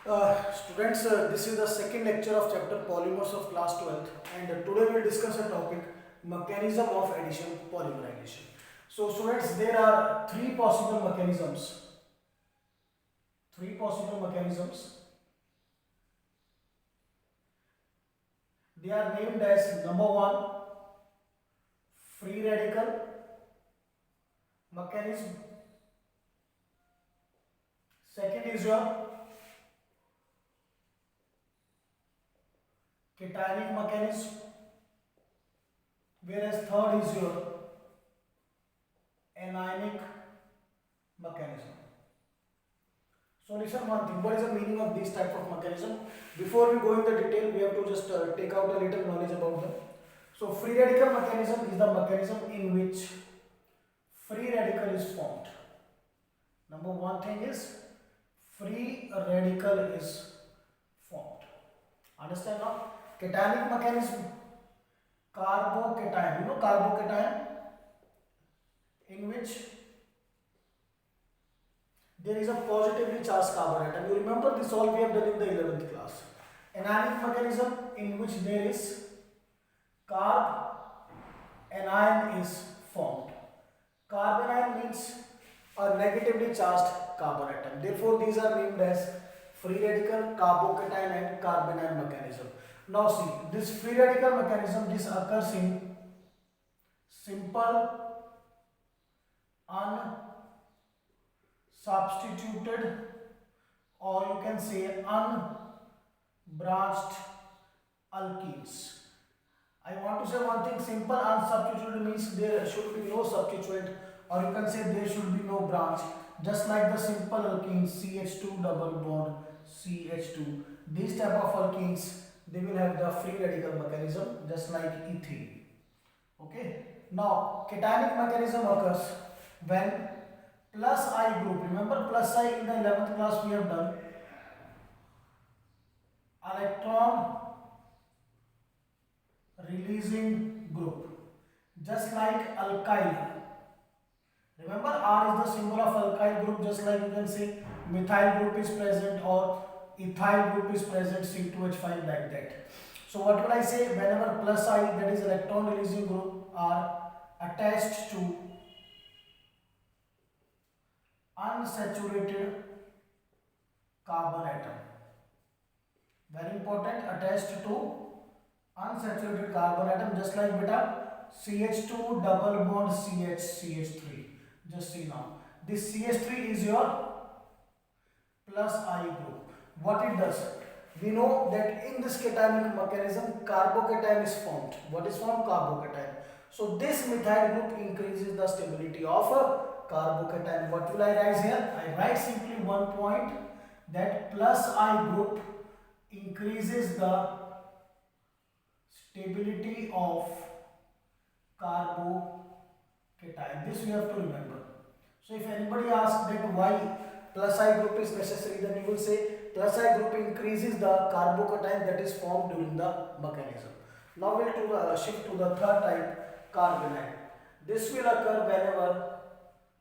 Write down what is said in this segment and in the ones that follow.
Students, this is the second lecture of chapter polymers of class 12th, and today we will discuss a topic mechanism of addition polymerization. So students, there are three possible mechanisms. Three possible mechanisms. They are named as number one, free radical mechanism. Second is your cationic mechanism, whereas third is your anionic mechanism. So listen one thing, what is the meaning of this type of mechanism? Before we go in the detail, we have to just take out a little knowledge about them. So free radical mechanism is the mechanism in which free radical is formed. Number one thing is free radical is formed. Understand now? Cationic mechanism, carbocation, you know carbocation, in which there is a positively charged carbon atom. You remember this all we have done in the 11th class. Anionic mechanism in which there is carb anion is formed. Carbon ion means a negatively charged carbon atom. Therefore, these are named as free radical, carbocation and carbon ion mechanism. Now see, this free radical mechanism, this occurs in simple unsubstituted, or you can say unbranched alkenes. I want to say one thing, simple unsubstituted means there should be no substituent, or you can say there should be no branch, just like the simple alkenes CH2 double bond CH2. These type of alkenes, they will have the free radical mechanism just like ethene. Okay. Now cationic mechanism occurs when plus I group, remember plus I in the 11th class we have done, electron releasing group, just like alkyl. Remember R is the symbol of alkyl group, just like you can say methyl group is present or ethyl group is present, C2H5 like that. So what will I say? Whenever plus I, that is electron releasing group, are attached to unsaturated carbon atom. Very important, attached to unsaturated carbon atom, just like beta CH2 double bond CH3. Just see now, this CH3 is your plus I group. What it does? We know that in this cationic mechanism, carbocation is formed. What is formed? Carbocation. So this methyl group increases the stability of a carbocation. What will I write here? I write simply one point, that plus I group increases the stability of carbocation. This we have to remember. So if anybody asks that why plus I group is necessary, then you will say plus I group increases the carbocation that is formed during the mechanism. Now we will shift to the third type, carbonyl. This will occur whenever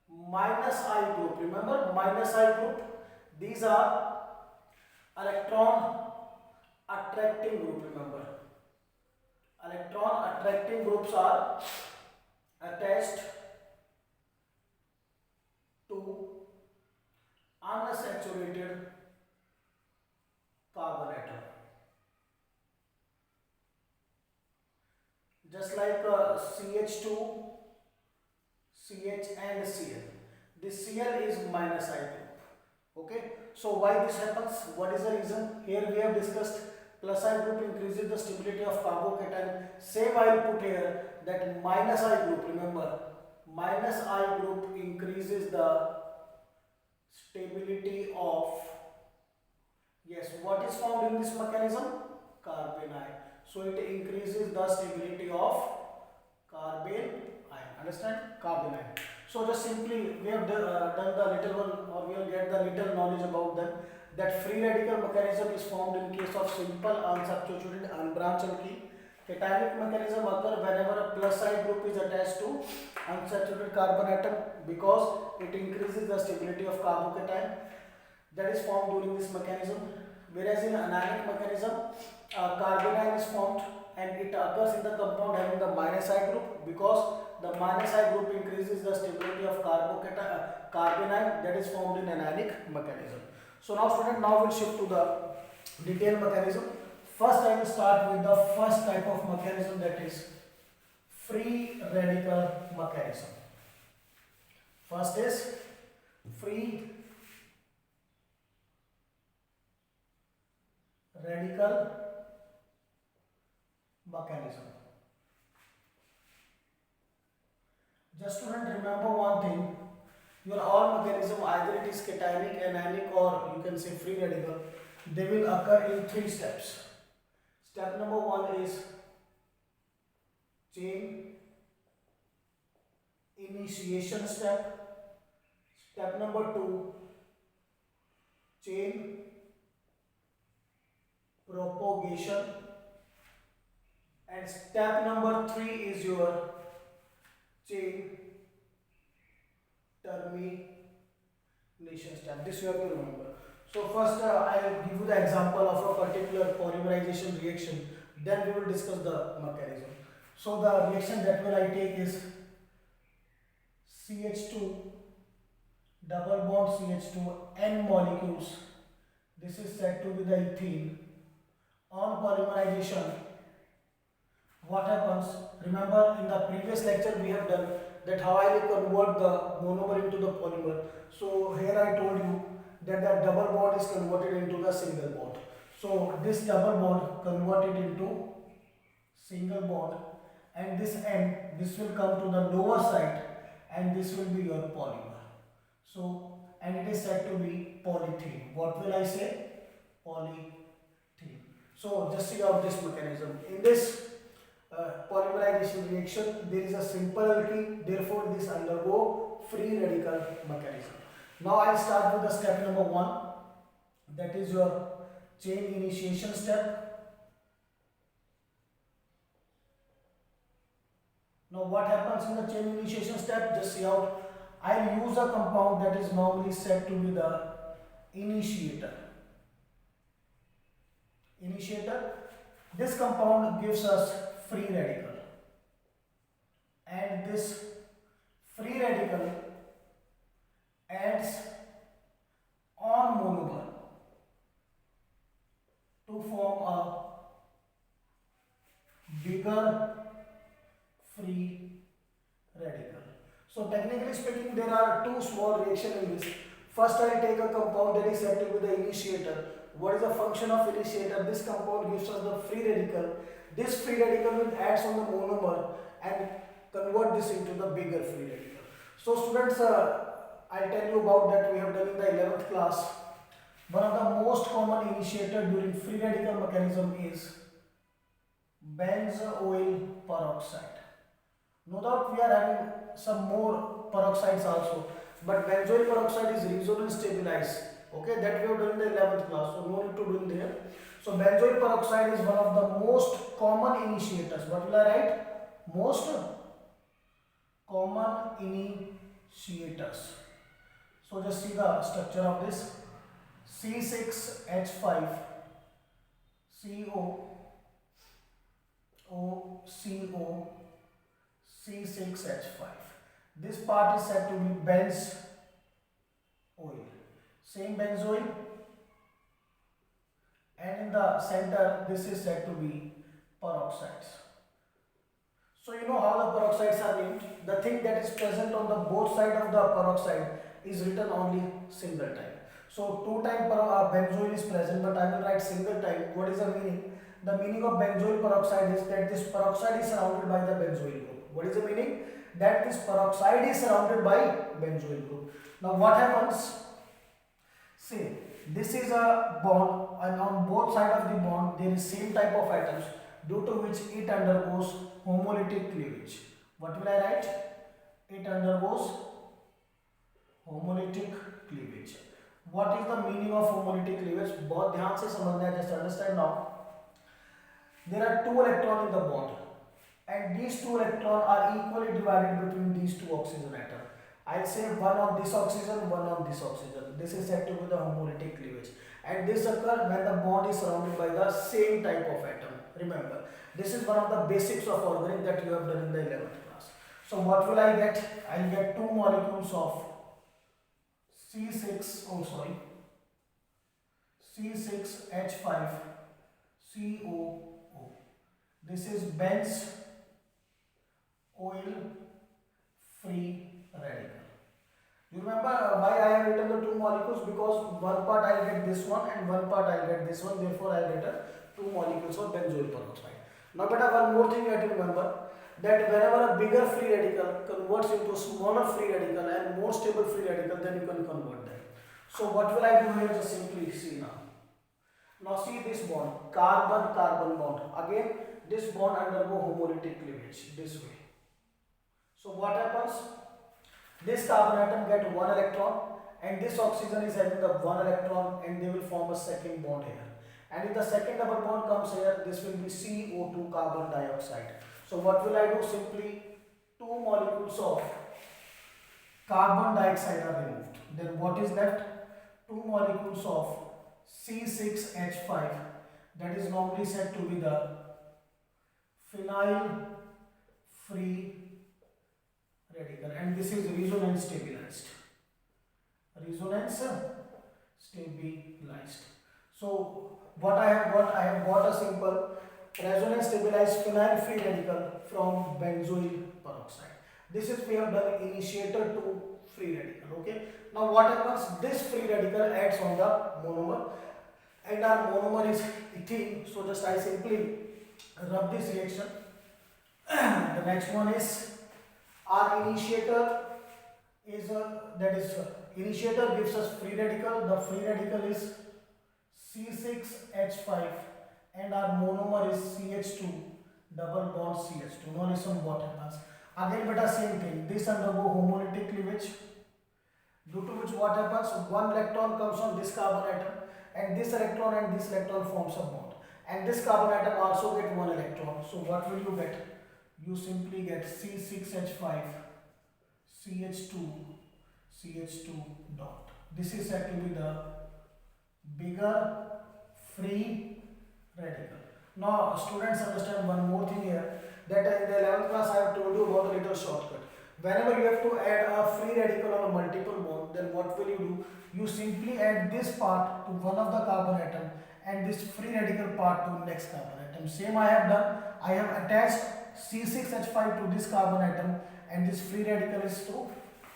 minus I group, remember minus I group, these are electron attracting group, remember. Electron attracting groups are attached to unsaturated carbon atom, just like CH2, CH and Cl. This Cl is minus I group. Okay, so why this happens? What is the reason? Here we have discussed plus I group increases the stability of carbocation. Same I will put here, that minus I group, remember minus I group increases the stability of, yes, what is found in this mechanism? Carbonyl. So it increases the stability of carbonyl. Understand? Carbonyl. So just simply we have done the little one, or we will get the little knowledge about them. That free radical mechanism is formed in case of simple unsubstituted unbranched alkene. Cationic mechanism occurs whenever a plus I group is attached to unsaturated carbon atom, because it increases the stability of carbocation that is formed during this mechanism. whereas in anionic mechanism, carbanion is formed and it occurs in the compound having the minus I group, because the minus I group increases the stability of carbanion that is formed in anionic mechanism. So now student, now we'll shift to the detailed mechanism. First I will start with the first type of mechanism, that is free radical mechanism. First is free radical mechanism. Just student, remember one thing, your all mechanism, either it is cationic, anionic, or you can say free radical, they will occur in 3 steps. Step number 1 is chain initiation step. Step number 2, chain propagation, and step number 3 is your chain termination step. This you have to remember. So first I will give you the example of a particular polymerization reaction, then we will discuss the mechanism. So the reaction that will I take is CH2 double bond CH2 n molecules. This is said to be the ethene. On polymerization, what happens? Remember in the previous lecture we have done that how I will convert the monomer into the polymer. So here I told you that the double bond is converted into the single bond. So this double bond converted into single bond, and this end, this will come to the lower side, and this will be your polymer. So, and it is said to be polythene. What will I say? Polythene. So just see out this mechanism. In this polymerization reaction, there is a simple alkene, therefore this undergo free radical mechanism. Now I will start with the step number 1, that is your chain initiation step. Now what happens in the chain initiation step? Just see out. I will use a compound that is normally said to be the initiator. This compound gives us free radical, and this free radical adds on monomer to form a bigger free radical. So technically speaking, there are 2 small reactions in this. First I will take a compound that is said to be the initiator. What is the function of initiator? This compound gives us the free radical. This free radical will add on the monomer and convert this into the bigger free radical. So students, I'll tell you about that we have done in the 11th class. One of the most common initiator during free radical mechanism is benzoyl peroxide. No doubt we are having some more peroxides also, but benzoyl peroxide is resonance stabilized. Okay, that we have done in the 11th class, so no need to do it there. So benzoyl peroxide is one of the most common initiators. What will I write? Most common initiators. So just see the structure of this. C6H5 CO C6H5. This part is said to be benzoyl. Same benzoyl, and in the center this is said to be peroxides. So you know how the peroxides are named. The thing that is present on the both sides of the peroxide is written only single time. So 2 times benzoyl is present, but I will write single time. What is the meaning? The meaning of benzoyl peroxide is that this peroxide is surrounded by the benzoyl group. What is the meaning? That this peroxide is surrounded by benzoyl group. Now what happens? See, this is a bond, and on both sides of the bond there is same type of atoms, due to which it undergoes homolytic cleavage. What will I write? It undergoes homolytic cleavage. What is the meaning of homolytic cleavage? बहुत ध्यान से समझना है, just understand now. There are 2 electrons in the bond, and these 2 electrons are equally divided between these 2 oxygen atoms. I'll say one on this oxygen, one on this oxygen. This is said to be the homolytic cleavage. and this occur when the bond is surrounded by the same type of atom. Remember, this is one of the basics of organic that you have done in the 11th class. So what will I get? I'll get two molecules of C6, oh sorry, C6H5 COO. This is benz oil free radical. You remember why I have written the two molecules? Because one part I will get this one and one part I will get this one. Therefore, I have written two molecules of benzoyl peroxide. Now, beta, one more thing you have to remember, that whenever a bigger free radical converts into a smaller free radical and more stable free radical, then you can convert them. So, what will I do here? Just simply see now. Now, see this bond, carbon-carbon bond. Again, this bond undergo homolytic cleavage this way. So, what happens? This carbon atom get one electron and this oxygen is having the one electron and they will form a second bond here. And if the second double bond comes here, this will be CO2 carbon dioxide. So what will I do? Simply two molecules of carbon dioxide are removed. Then what is left? Two molecules of C6H5, that is normally said to be the phenyl free radical, and this is resonance stabilized. Resonance stabilized. So what I have got a simple resonance stabilized phenyl free radical from benzoyl peroxide. This is we have done initiator to free radical. Okay. Now what happens? This free radical acts on the monomer, and our monomer is ethene. So just I simply rub this reaction. The next one is our initiator is initiator gives us free radical. The free radical is C6H5 and our monomer is CH2 double bond CH2. Now listen what happens. Again beta same thing. This undergo homolytic cleavage, due to which what happens? One electron comes on this carbon atom and this electron forms a bond. And this carbon atom also get one electron. So what will you get? You simply get C6H5 CH2 dot. This is said to be the bigger free radical. Now students understand one more thing here, that in the 11th class I have told you about a little shortcut. Whenever you have to add a free radical on a multiple bond, then what will you do? You simply add this part to one of the carbon atom and this free radical part to next carbon atom. Same I have done. I have attached C6H5 to this carbon atom and this free radical is to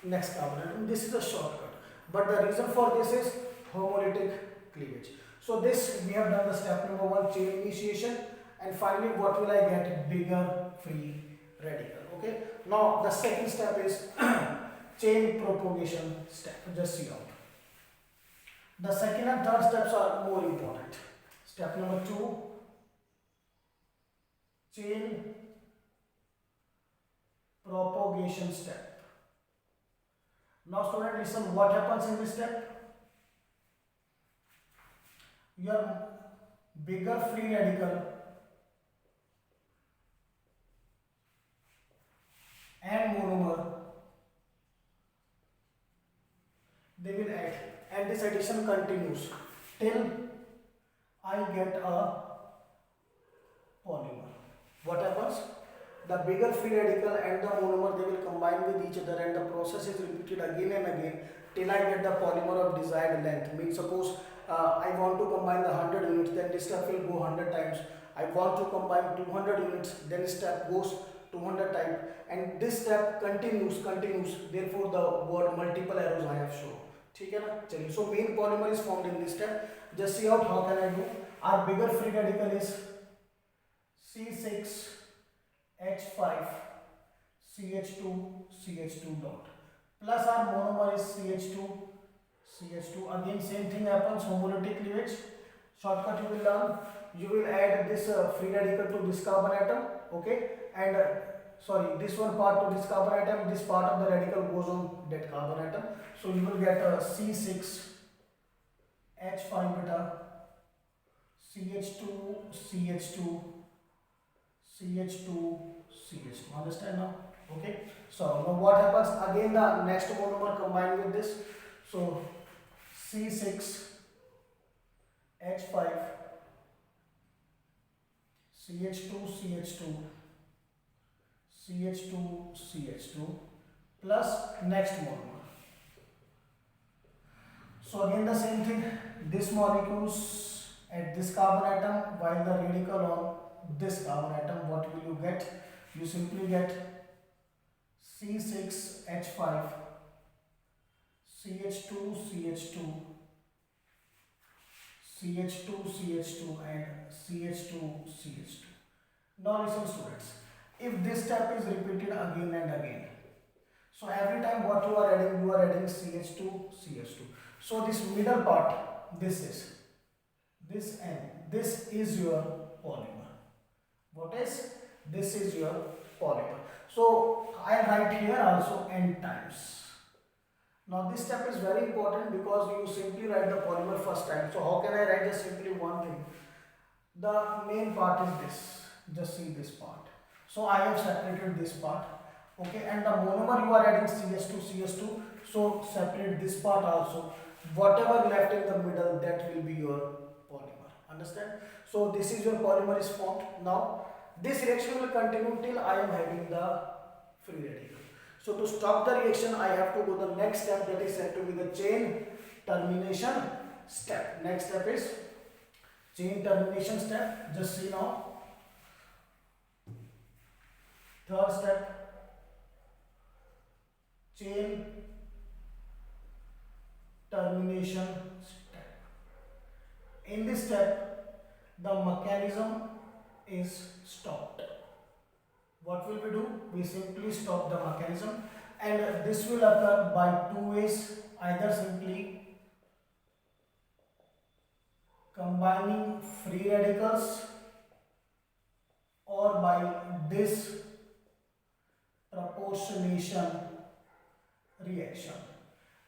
next carbon atom. This is a shortcut, but the reason for this is homolytic cleavage. So this we have done the step number 1, chain initiation, and finally what will I get? Bigger free radical. Okay. Now the second step is chain propagation step. Just see out. The second and third steps are more important. Step number 2, chain propagation step. Now student, listen what happens in this step. Your bigger free radical and monomer, they will add, and this addition continues till I get a polymer. What happens? The bigger free radical and the monomer, they will combine with each other and the process is repeated again and again till I get the polymer of desired length. Means suppose I want to combine the 100 units, then this step will go 100 times. I want to combine 200 units, then step goes 200 times, and this step continues. Therefore the word multiple arrows I have shown. ठीक है ना? चलिए. So main polymer is formed in this step. Just see out how can I do. Our bigger free radical is C6H5 CH2 dot plus our monomer is CH2. Again same thing happens, homolytic cleavage. Shortcut you will learn. You will add this free radical to this carbon atom. Okay, and this one part to this carbon atom. This part of the radical goes on that carbon atom. So you will get a C6H5 beta CH2. Understand now? Okay. So now what happens? Again the next monomer combined with this. So C6H5 CH2 CH2 CH2 CH2 plus next monomer. So again the same thing, this molecules at this carbon atom while the radical on this carbon atom, what will you get? You simply get C6H5 CH2 CH2 CH2 CH2 and CH2 CH2. Now listen students, if this step is repeated again and again, so every time what you are adding CH2 CH2. So this middle part, this is your polymer. What is this? Is your polymer. So I write here also n times. Now this step is very important because you simply write the polymer first time. So how can I write? Just simply one thing. The main part is this. Just see this part. So I have separated this part. Okay, and the monomer you are adding CH2. So separate this part also. Whatever left in the middle, that will be your polymer. Understand? So this is your polymer is formed. Now this reaction will continue till I am having the free radical. So to stop the reaction, I have to go the next step, that is said to be the chain termination step. Next step is chain termination step. Just see now. Third step, chain termination step. In this step, the mechanism is stopped. What will we do? We simply stop the mechanism, and this will occur by two ways, either simply combining free radicals or by this proportionation reaction.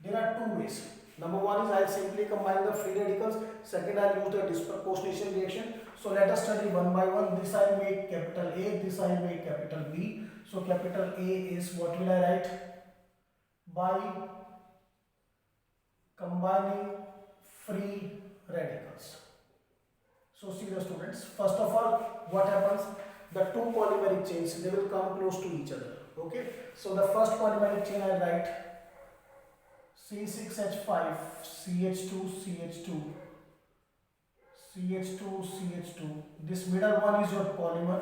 There are two ways. Number one is I will simply combine the free radicals. Second, I will use the disproportionation reaction. So let us study one by one. This I will make capital A, this I will make capital B. So capital A is, what will I write? By combining free radicals. So see the students, first of all, what happens? The two polymeric chains, they will come close to each other. Okay, so the first polymeric chain I write C6H5 CH2 CH2 CH2 CH2. This middle one is your polymer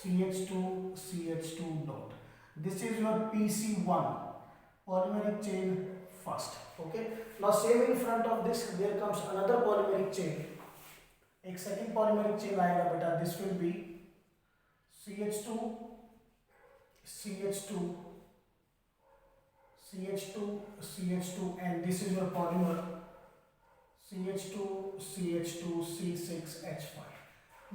CH2 CH2 dot. This is your PC1 polymeric chain first. Okay, now same in front of this there comes another polymeric chain. एक second polymeric chain आएगा बेटा. This will be CH2 CH2 CH2 CH2 and this is your polymer CH2 CH2 C6H5.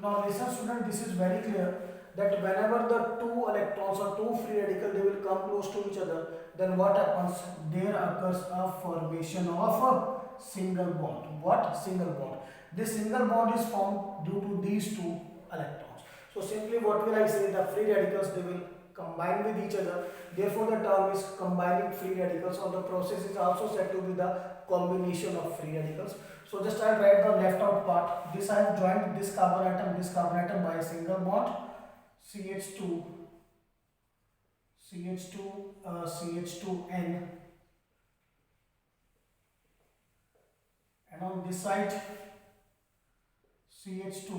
Now listen student, this is very clear that whenever the two electrons or two free radicals they will come close to each other, then what happens? There occurs a formation of a single bond. What? Single bond. This single bond is formed due to these two electrons. So simply what will I say? The free radicals they will combine with each other. Therefore the term is combining free radicals, or the process is also said to be the combination of free radicals. So just I will write the left out part. This I have joined this carbon atom by a single bond CH2 CH2N, and on this side CH2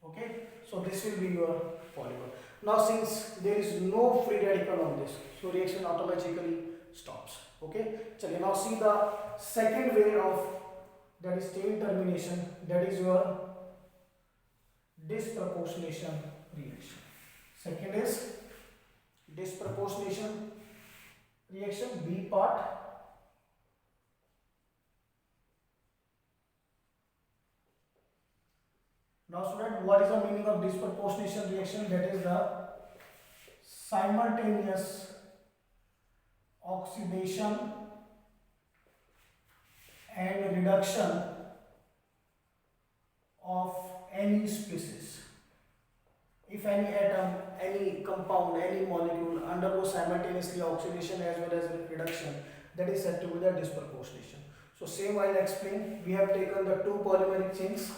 okay. So this will be your polymer. Now since there is no free radical on this, so reaction automatically stops. Okay, chaliye now see the second way of, that is chain termination, that is your disproportionation reaction. Second is disproportionation reaction, B part. Now student, what is the meaning of disproportionation reaction? That is the simultaneous oxidation and reduction of any species if any atom, any compound, any molecule undergoes simultaneously oxidation as well as reduction, that is said to be the disproportionation. So same I'll explain. We have taken the two polymeric chains.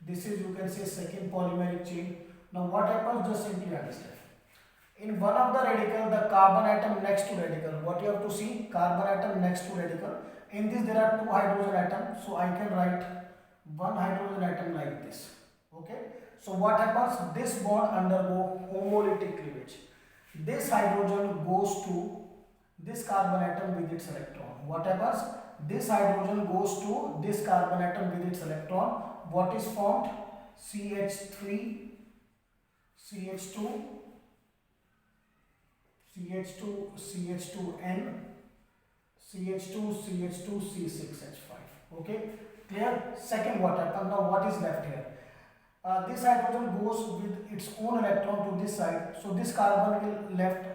This is, you can say, second polymeric chain. Now what happens, just simply understand. In one of the radical, the carbon atom next to radical, what you have to see, carbon atom next to radical. In this there are two hydrogen atoms, so I can write one hydrogen atom like this. Okay. So what happens, this bond undergo homolytic cleavage. This hydrogen goes to this carbon atom with its electron. What happens, this hydrogen goes to this carbon atom with its electron. What is formed? CH3, CH2, CH2, CH2N, CH2, CH2, C6H5. Okay, clear? Second, what happens? Now what is left here? This hydrogen goes with its own electron to this side, so this carbon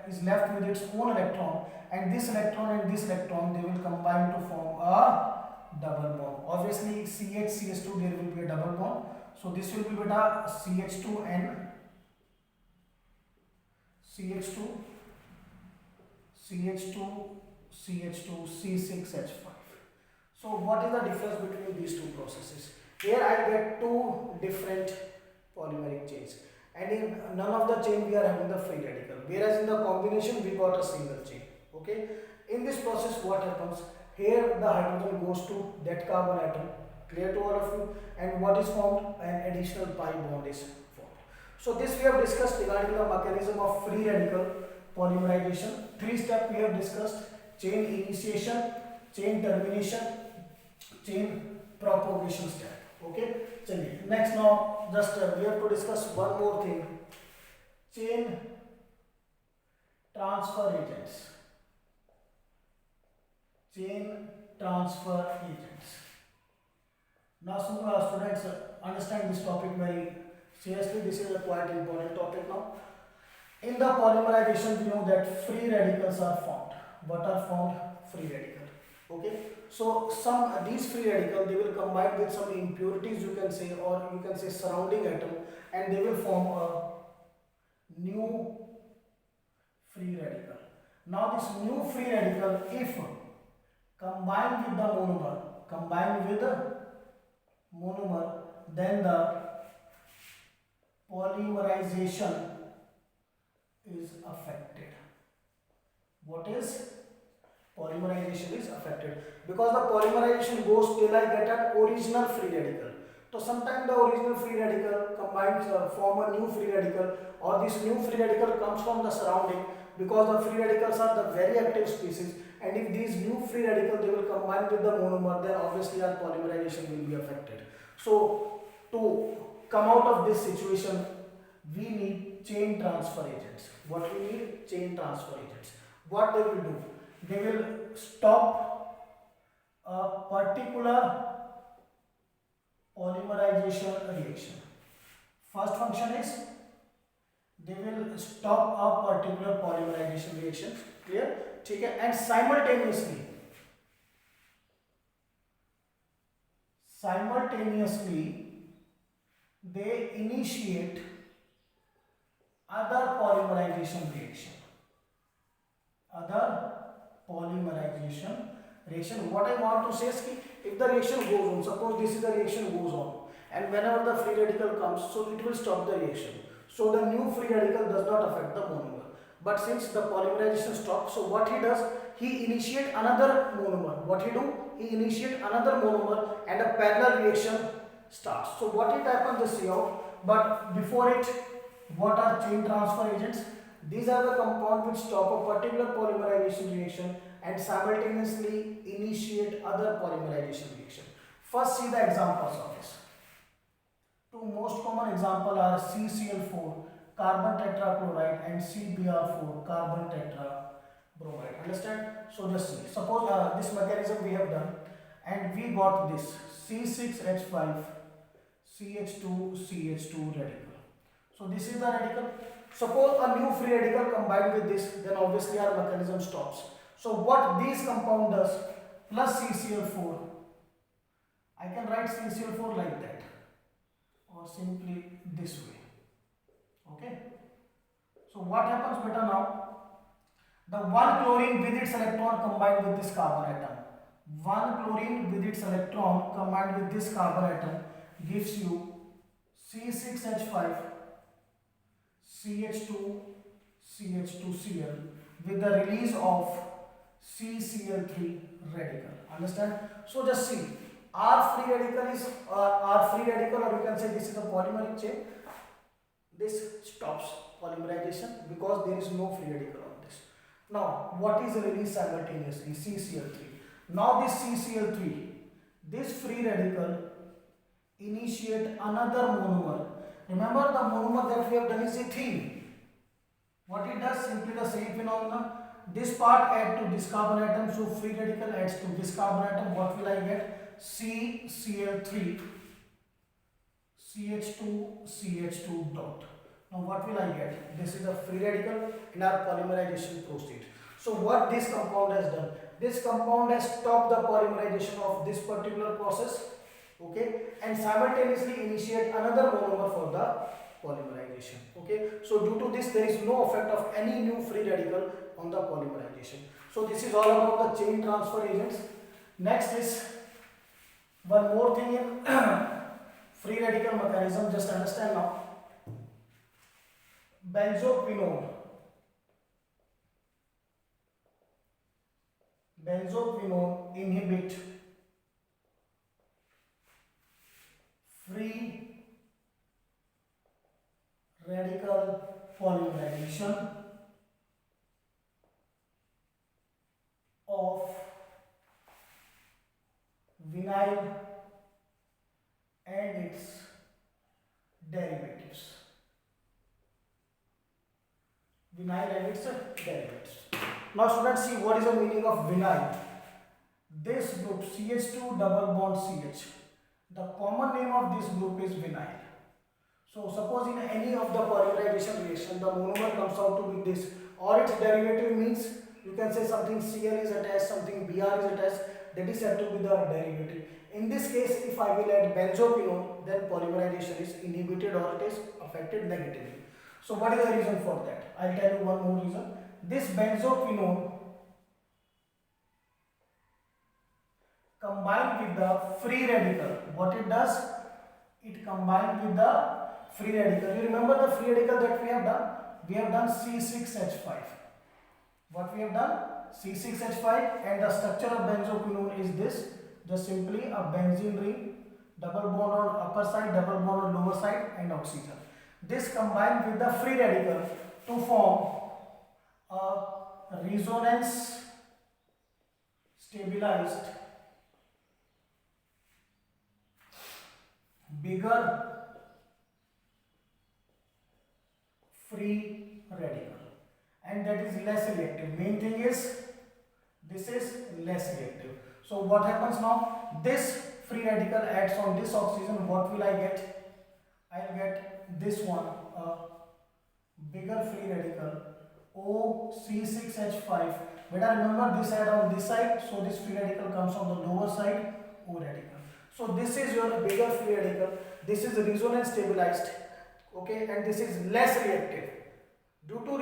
is left with its own electron, and this electron and this electron, they will combine to form a double bond. Obviously CH CH2, there will be a double bond, so this will be beta CH2N, CH2, CH2, CH2, C6H5. So what is the difference between these two processes? Here I get two different polymeric chains, and in none of the chain we are having the free radical, whereas in the combination we got a single chain. Okay, in this process what happens, here the hydrogen goes to that carbon atom, clear to all of you, and what is formed, an additional pi bond is formed. So this we have discussed regarding the mechanism of free radical polymerization. Three steps we have discussed: chain initiation, chain termination, chain propagation step. Okay, चलिए next. Now just we have to discuss one more thing: chain transfer agents. Chain transfer agents. Now students, understand this topic very seriously. This is a quite important topic now. In the polymerization, we know that free radicals are formed. What are formed? Free radicals. Okay, so these free radicals, they will combine with some impurities, you can say, or you can say surrounding atom, and they will form a new free radical. Now this new free radical, if combined with the monomer, then the polymerization is affected. What is? Polymerization is affected, because the polymerization goes till I get an original free radical. So sometimes the original free radical combines form a new free radical, or this new free radical comes from the surrounding, because the free radicals are the very active species, and if these new free radicals, they will combine with the monomer, then obviously our polymerization will be affected. So to come out of this situation, we need chain transfer agents. What we need? Chain transfer agents. What they will do? They will stop a particular polymerization reaction. First function is they will stop a particular polymerization reaction. Clear? Okay, and simultaneously they initiate other polymerization reaction. What I want to say is that if the reaction goes on, suppose this is the reaction goes on, and whenever the free radical comes, so it will stop the reaction. So the new free radical does not affect the monomer. But since the polymerization stops, so what he does, he initiate another monomer. What he do? He initiate another monomer, and a parallel reaction starts. So what it happens, just see out. But before it, what are chain transfer agents? These are the compounds which stop a particular polymerization reaction and simultaneously initiate other polymerization reaction. First, see the examples of this. Two most common examples are CCl4, carbon tetrachloride, and CBr4, carbon tetrabromide. Understand? So just see. Suppose this mechanism we have done, and we got this C6H5 CH2 CH2 radical. So this is the radical. Suppose a new free radical combined with this, then obviously our mechanism stops. So what this compound does, plus CCl4, I can write CCl4 like that, or simply this way. Okay. So what happens beta now? The one chlorine with its electron combined with this carbon atom. One chlorine with its electron combined with this carbon atom gives you C6H5 CH2 CH2Cl with the release of CCl3 radical. Understand? So just see, R free radical is R free radical, or you can say this is a polymeric chain. This stops polymerization because there is no free radical on this. Now, what is released simultaneously? CCl3. Now this CCl3, this free radical initiate another monomer. Remember the monomer that we have done is ethene. What it does? Simply the same phenomenon. This part adds to this carbon atom, so free radical adds to this carbon atom. What will I get? CCl3 CH2 CH2 dot. Now what will I get? This is a free radical in our polymerization proceed. So what this compound has done? This compound has stopped the polymerization of this particular process, okay, and simultaneously initiate another monomer for the polymerization, okay. So due to this there is no effect of any new free radical on the polymerization. So this is all about the chain transfer agents. Next is one more thing in free radical mechanism. Just understand now. Benzoquinone inhibit free radical polymerization of vinyl and its derivatives. Vinyl and its derivatives. Now students, see what is the meaning of vinyl. This group CH2 double bond CH. The common name of this group is vinyl. So suppose in any of the polymerization reaction the monomer comes out to be this, or its derivative means you can say something Cl is attached, something Br is attached, that is said to be the derivative. In this case, if I will add benzoquinone, then polymerization is inhibited or it is affected negatively. So what is the reason for that? I'll tell you one more reason. This benzoquinone combined with the free radical, what it does? It combined with the free radical. You remember the free radical that we have done? We have done C6H5. What we have done? C6H5, and the structure of benzoquinone is this. Just simply a benzene ring, double bond on upper side, double bond on lower side, and oxygen. This combined with the free radical to form a resonance stabilized bigger free radical, and that is less reactive. Main thing is this is less reactive. So what happens now? This free radical adds on this oxygen. What will I get? I'll get this one, bigger free radical, OC6H5. But I remember this add on this side, so this free radical comes on the lower side, O radical. So this is your bigger free radical. This is resonance stabilized, okay, and this is less reactive. Due to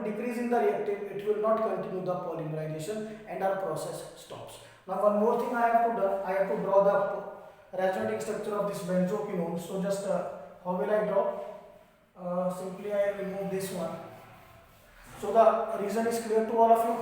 decrease in the reactive, it will not continue the polymerization and our process stops. Now one more thing I have to do, I have to draw the resonating structure of this benzoquinone. So just how will I draw? Simply I remove this one. So the reason is clear to all of you.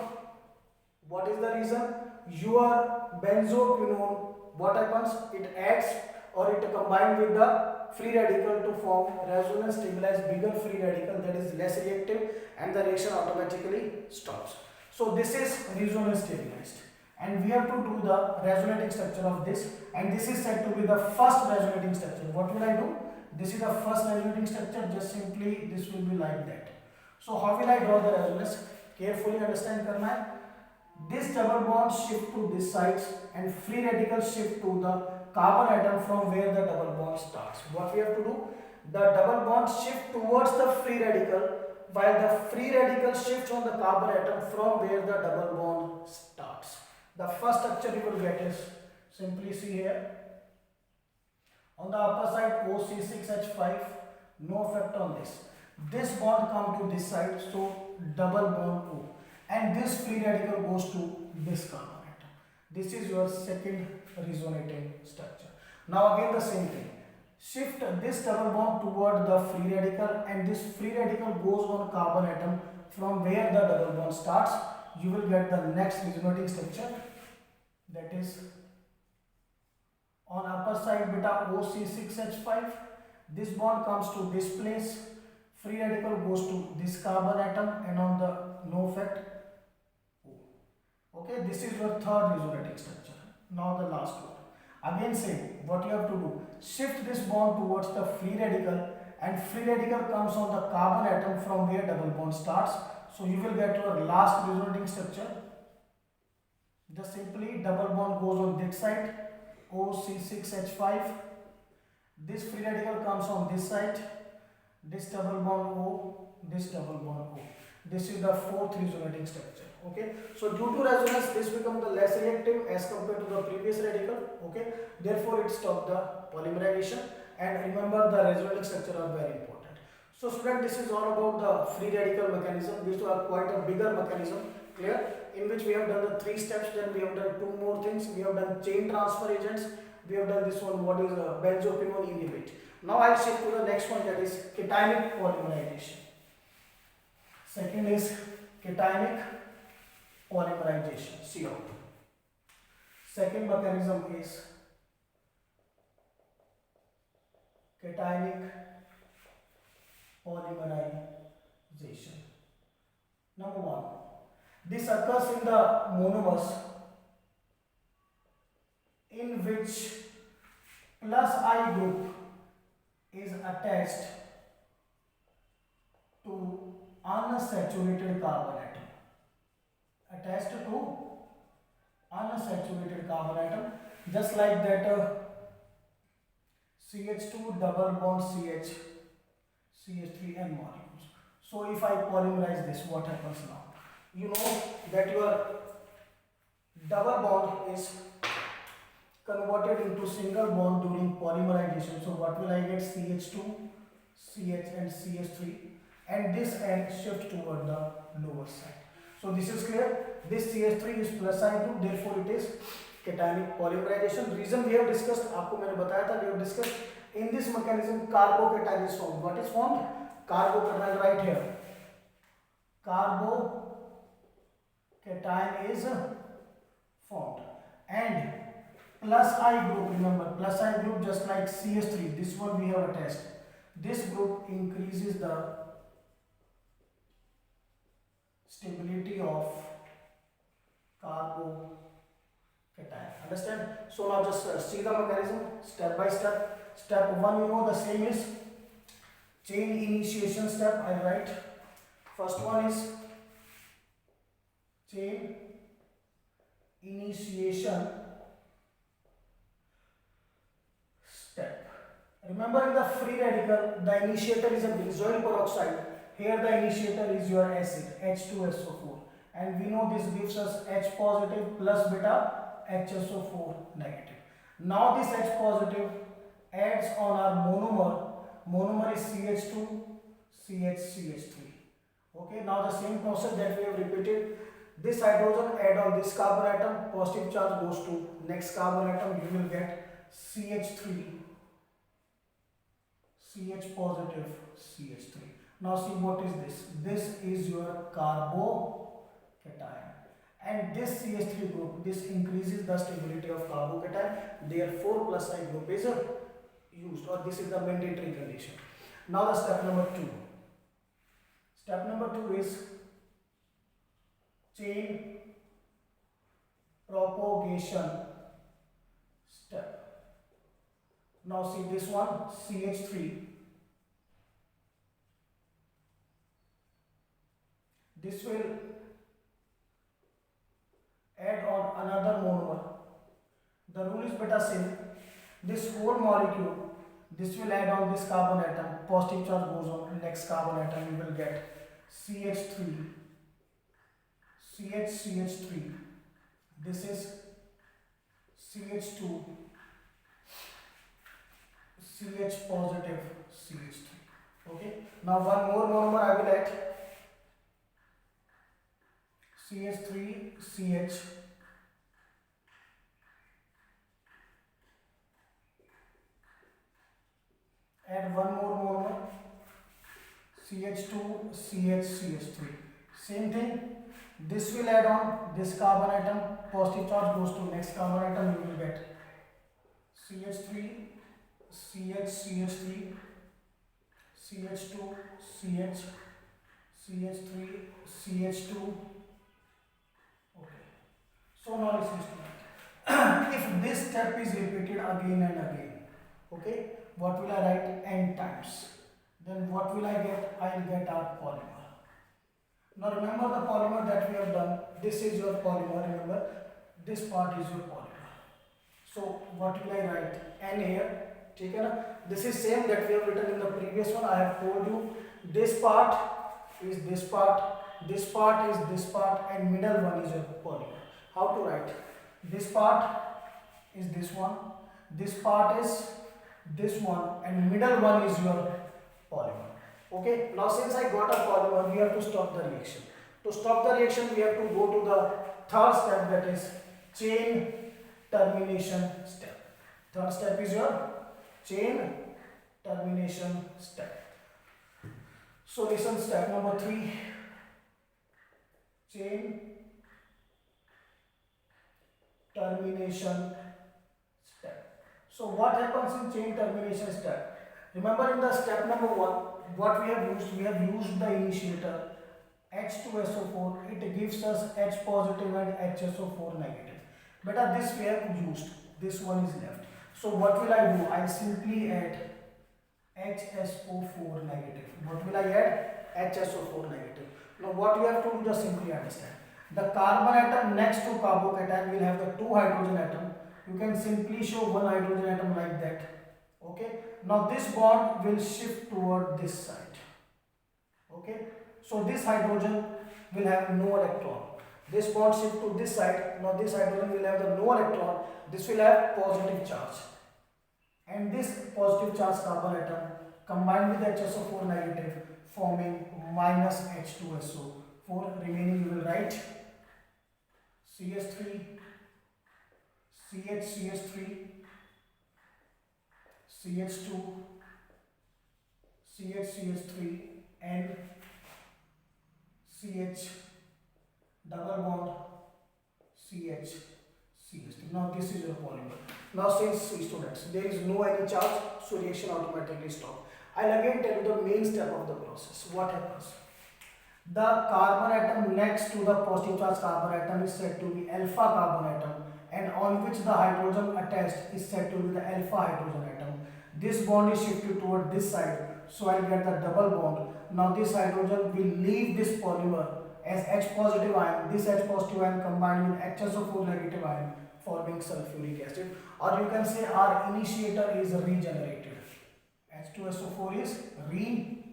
What is the reason? Your benzoquinone, what happens? It adds or it combines with the free radical to form resonance stabilized bigger free radical that is less reactive, and the reaction automatically stops. So this is resonance stabilized, and we have to do the resonating structure of this, and this is said to be the first resonating structure. What will I do? This is the first resonating structure. Just simply this will be like that. So how will I draw the resonance? Carefully understand karna hai. This double bond shift to this sides and free radical shift to the carbon atom from where the double bond starts. What we have to do? The double bond shift towards the free radical, while the free radical shifts on the carbon atom from where the double bond starts. The first structure you will get is simply see here. On the upper side OC6H5, no effect on this. This bond come to this side, so double bond O, and this free radical goes to this carbon atom. This is your second resonating structure. Now again the same thing. Shift this double bond toward the free radical, and this free radical goes on carbon atom from where the double bond starts. You will get the next resonating structure, that is on upper side beta OC6H5. This bond comes to this place, free radical goes to this carbon atom, and on the no effect O. Okay, this is your third resonating structure. Now the last one. Again same, what you have to do, shift this bond towards the free radical, and free radical comes on the carbon atom from where double bond starts. So you will get your last resonating structure. Just simply double bond goes on this side, OC6H5. This free radical comes on this side, this double bond O, this double bond O. This is the fourth resonating structure. Okay, so due to resonance, this becomes the less reactive as compared to the previous radical. Okay, therefore it stops the polymerization. And remember, the resonating structure are very important. So student, this is all about the free radical mechanism. These are quite a bigger mechanism, clear, in which we have done the 3 steps. Then we have done 2 more things. We have done chain transfer agents. We have done this one, what is benzophenone inhibit. Now I'll shift to the next one, that is cationic polymerization. Second is cationic polymerization, CO. Second mechanism is cationic polymerization. Number 1, this occurs in the monomers in which plus I group is attached to unsaturated carbon atom. Attached to unsaturated carbon atom, just like that CH2 double bond CH, CH3N molecules. So if I polymerize this, what happens now? You know that your double bond is converted into single bond during polymerization. So what will I get? CH2, CH and CH3, and this end shift toward the lower side. So this is clear. This CH3 is plus I group, therefore it is cationic polymerization. Reason we have discussed, आपको मैंने बताया था, we have discussed in this mechanism carbocation is formed. What is formed? Carbocation, right here. Carbocation is formed, and plus I group, remember plus I group just like CH3, this one we have attached. This group increases the stability of carbocation. Understand? So now just see the mechanism step by step. Step 1, you know the same is chain initiation step. I write first one is chain initiation step. Remember, in the free radical, the initiator is a benzoyl peroxide. Here the initiator is your acid, H2SO4, and we know this gives us H positive plus beta HSO4 negative. Now this H positive adds on our monomer. Monomer is CH2, CH3. Okay, now the same process that we have repeated. This hydrogen add on this carbon atom, positive charge goes to next carbon atom, you will get CH3, CH positive, CH3. Now see what is this? This is your carbocation, and this CH3 group, this increases the stability of carbocation, therefore plus I group is used, or this is the mandatory condition. Now the step number 2. Step number 2 is chain propagation step. Now see this one, CH3. This will add on another monomer. The rule is beta same. This whole molecule, this will add on this carbon atom, positive charge goes on next carbon atom, you will get CH3, CH3. This is CH2, CH positive, CH3. Okay, now one more monomer I will add, CH3CH, add one more monomer, CH2CH3. Same thing, this will add on this carbon atom, positive charge goes to next carbon atom, you will get CH3CH3, CH2CH, CH3CH2. Okay, so now listen to that. If this step is repeated again and again, okay, what will I write? N times. Then what will I get? I will get our polymer. Now remember the polymer that we have done. This is your polymer. Remember, this part is your polymer. So what will I write? N here. ठीक है ना? This is same that we have written in the previous one. I have told you this part is this part, this part is this part, and middle one is your polymer. How to write? This part is this one, this part is this one, and middle one is your polymer. Okay, now since I got a polymer, we have to stop the reaction. To stop the reaction, we have to go to the third step, that is chain termination step. Third step is your chain termination step. So listen, step number 3, chain termination step. So what happens in chain termination step? Remember, in the step number 1, what we have used the initiator H2SO4. It gives us H positive and HSO4 negative. Beta, this we have used, this one is left. So what will I do? I simply add HSO4 negative. What will I add? HSO4 negative. Now what you have to do, just simply understand. The carbon atom next to carbocation will have the 2 hydrogen atom. You can simply show 1 hydrogen atom like that. Okay. Now this bond will shift toward this side. Okay. So this hydrogen will have no electron. This bond shift to this side. Now this hydrogen will have the no electron. This will have positive charge. And this positive charge carbon atom combined with HSO4 negative, forming minus H2SO4. Remaining you will write CH3, CH3, CH2, CH3, and CH double bond CH. Now this is your polymer. Now since students, there is no any charge, so reaction automatically stop. I'll again tell you the main step of the process. What happens? The carbon atom next to the positive charge carbon atom is said to be alpha carbon atom, and on which the hydrogen attached is said to be the alpha hydrogen atom. This bond is shifted toward this side, so I'll get the double bond. Now this hydrogen will leave this polymer as H positive ion. This H positive ion combined with HSO4 negative ion, forming sulfuric acid, or you can say our initiator is regenerated. H2SO4 is regenerated.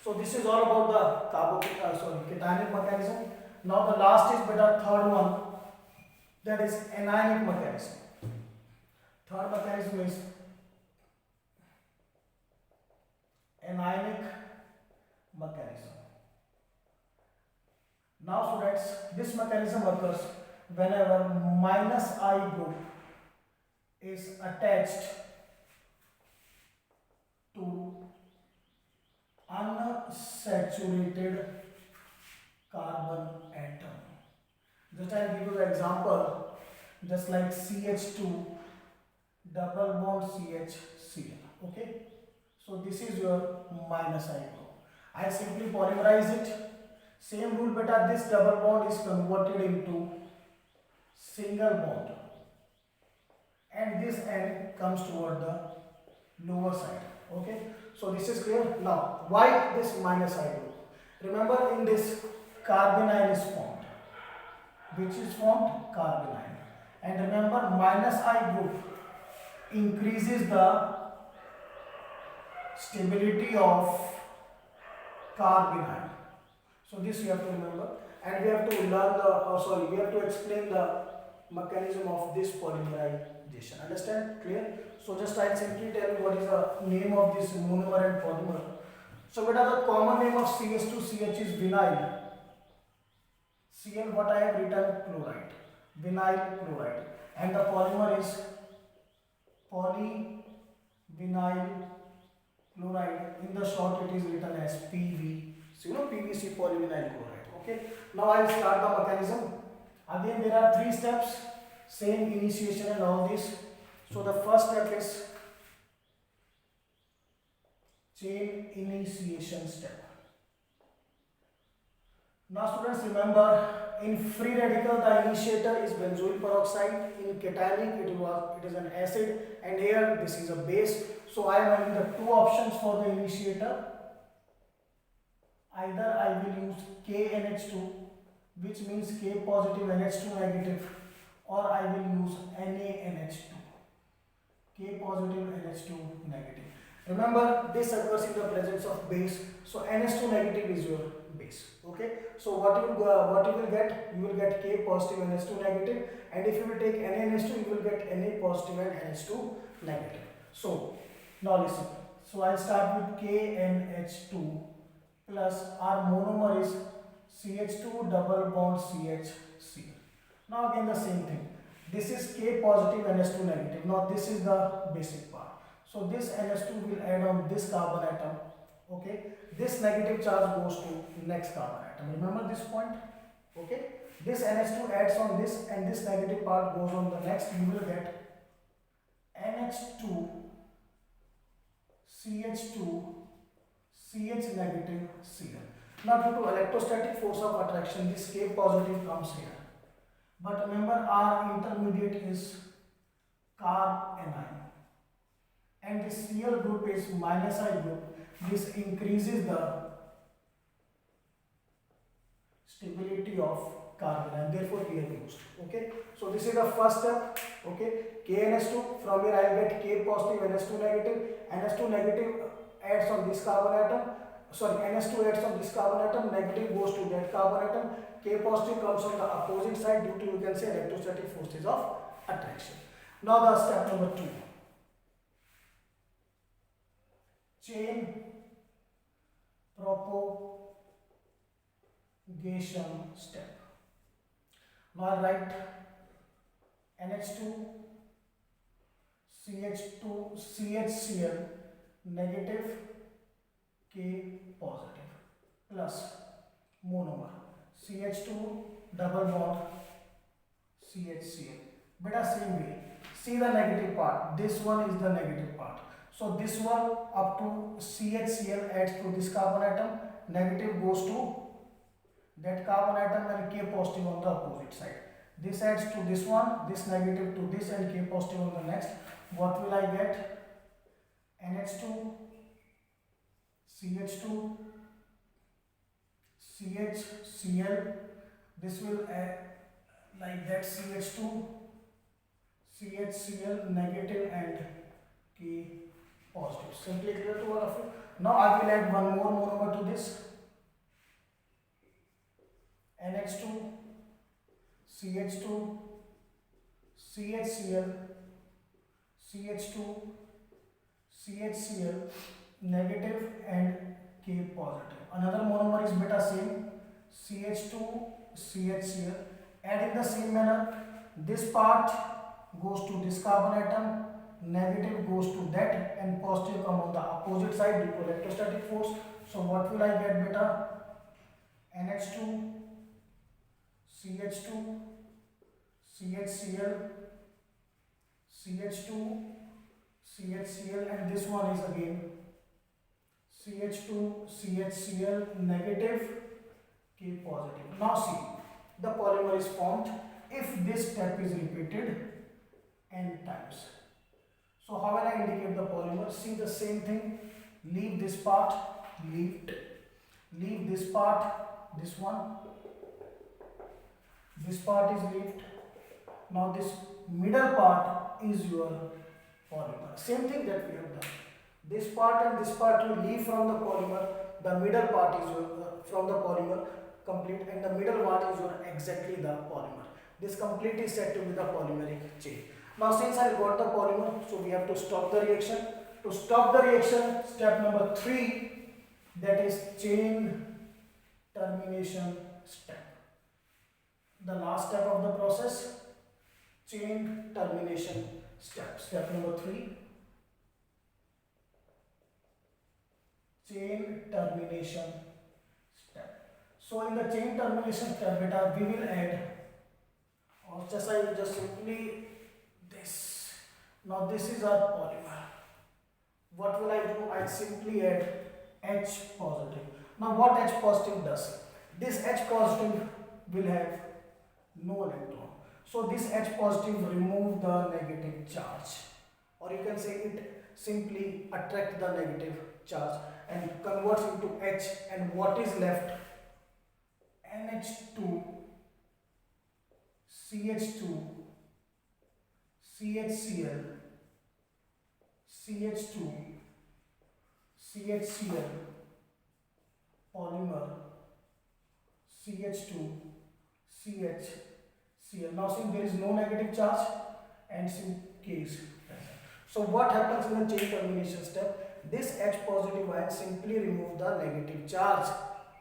So this is all about the cationic mechanism. Now the last is the third one, that is anionic mechanism. Third mechanism is anionic mechanism. Now students, this mechanism occurs whenever minus I group is attached to unsaturated carbon atom. Just I'll give you the example, just like CH2 double bond CHCl. Okay, so this is your minus I group. I simply polymerize it. Same rule, beta, this double bond is converted into single bond, and this end comes toward the lower side. Okay, so this is clear. Now why this minus I group? Remember, in this carbon ion is formed. Which is formed? Carbon ion. And remember, minus I group increases the stability of carbon ion. So this you have to remember, and we have to learn we have to explain the mechanism of this polymerization. polymerization. Understand? Clear? So just I'll simply tell you what is the name of this monomer and polymer. So beta, the common name of CH2CH is vinyl. Cl, what I have written, chloride, vinyl chloride, and the polymer is polyvinyl chloride. In the short, it is written as PV. So you know PVC, polyvinyl chloride. Okay. Now I will start the mechanism. Again, there are 3 steps, same initiation and all this. So the first step is chain initiation step. Now students, remember, in free radical the initiator is benzoyl peroxide, in cationic it is an acid, and here this is a base. So I am having the 2 options for the initiator. Either I will use KNH2, which means K positive NH2 negative, or I will use NaNH2, K positive NH2 negative. Remember, this occurs in the presence of base, so NH2 negative is your base. Okay, so what you will get, you will get K positive NH2 negative, and if you will take NaNH2, you will get Na positive and NH2 negative. So now listen, so I'll start with KNH2 plus our monomer is CH2 double bond CHCl. Now again the same thing, this is K positive NH2 negative. Now this is the basic part. So this NH2 will add on this carbon atom. Okay, this negative charge goes to next carbon atom. Remember this point? Okay, this NH2 adds on this, and this negative part goes on the next. You will get NH2 CH2 CH negative Cl. Now due to electrostatic force of attraction, this K positive comes here. But remember, our intermediate is carb anion, and this Cl group is minus I group. This increases the stability of carbon and therefore here used. Okay, so this is the first step. Okay, KNH2, from here I will get K positive NH2 negative. NH2 negative adds on this carbon atom. Sorry, NH2 adds on this carbon atom, negative goes to that carbon atom. K positive comes on the opposite side due to, you can say, electrostatic forces of attraction. Now the step number 2. Chain propagation step. Now I write NH2 CH2 CHCl negative K positive plus monomer CH2 double bond CHCl. Beta, same way, see the negative part, this one is the negative part. So this one up to CHCl adds to this carbon atom, negative goes to that carbon atom and K positive on the opposite side. This adds to this one, this negative to this, and K positive on the next. What will I get? NH2 CH2 CHCl. This will add like that, CH2 CHCl negative and K positive. Simply clear to all of you. Now I will add one more monomer to this, NH2 CH2 CHCl CH2 CHCl negative and K positive. Another monomer is beta, same, CH2 CHCl. Add in the same manner, this part goes to this carbon atom, negative goes to that, and positive come on the opposite side due to electrostatic force. So what will I get, beta? NH2 CH2 CHCl CH2 CHCl, and this one is again CH2 CHCl negative K positive. Now see, the polymer is formed if this step is repeated n times. So how will I indicate the polymer? See the same thing, leave this part, leave this part, this one, this part is left. Now this middle part is your polymer. Same thing that we have done. This part and this part you leave from the polymer. The middle part is your from the polymer complete, and the middle part is your exactly the polymer. This complete is said to be the polymeric chain. Now since I got the polymer, so we have to stop the reaction. To stop the reaction, step number 3, that is chain termination step. The last step of the process, chain termination step. Step number 3, chain termination step. So in the chain termination step, beta, we will add, or just I will just simply this. Now this is our polymer. What will I do? I simply add H positive. Now what H positive does? This H positive will have no electron. So this H positive remove the negative charge, or you can say it simply attract the negative charge and converts into H, and what is left? NH2, CH2, CHCl, CH2, CHCl, polymer, CH2, CHCl. Now since there is no negative charge and since K is present. So what happens in the chain termination step? This H positive ion simply remove the negative charge.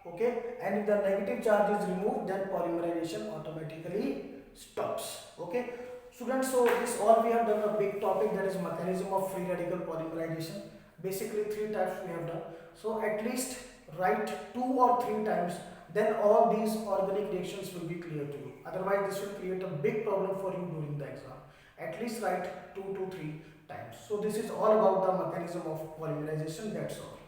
Okay, and if the negative charge is removed, then polymerization automatically stops. Okay, students, so this all we have done a big topic, that is mechanism of free radical polymerization. Basically 3 types we have done. So at least write 2 or 3 times, then all these organic reactions will be clear to you. Otherwise this will create a big problem for you during the exam. At least write 2 to 3 times. So this is all about the mechanism of polymerization. That's all.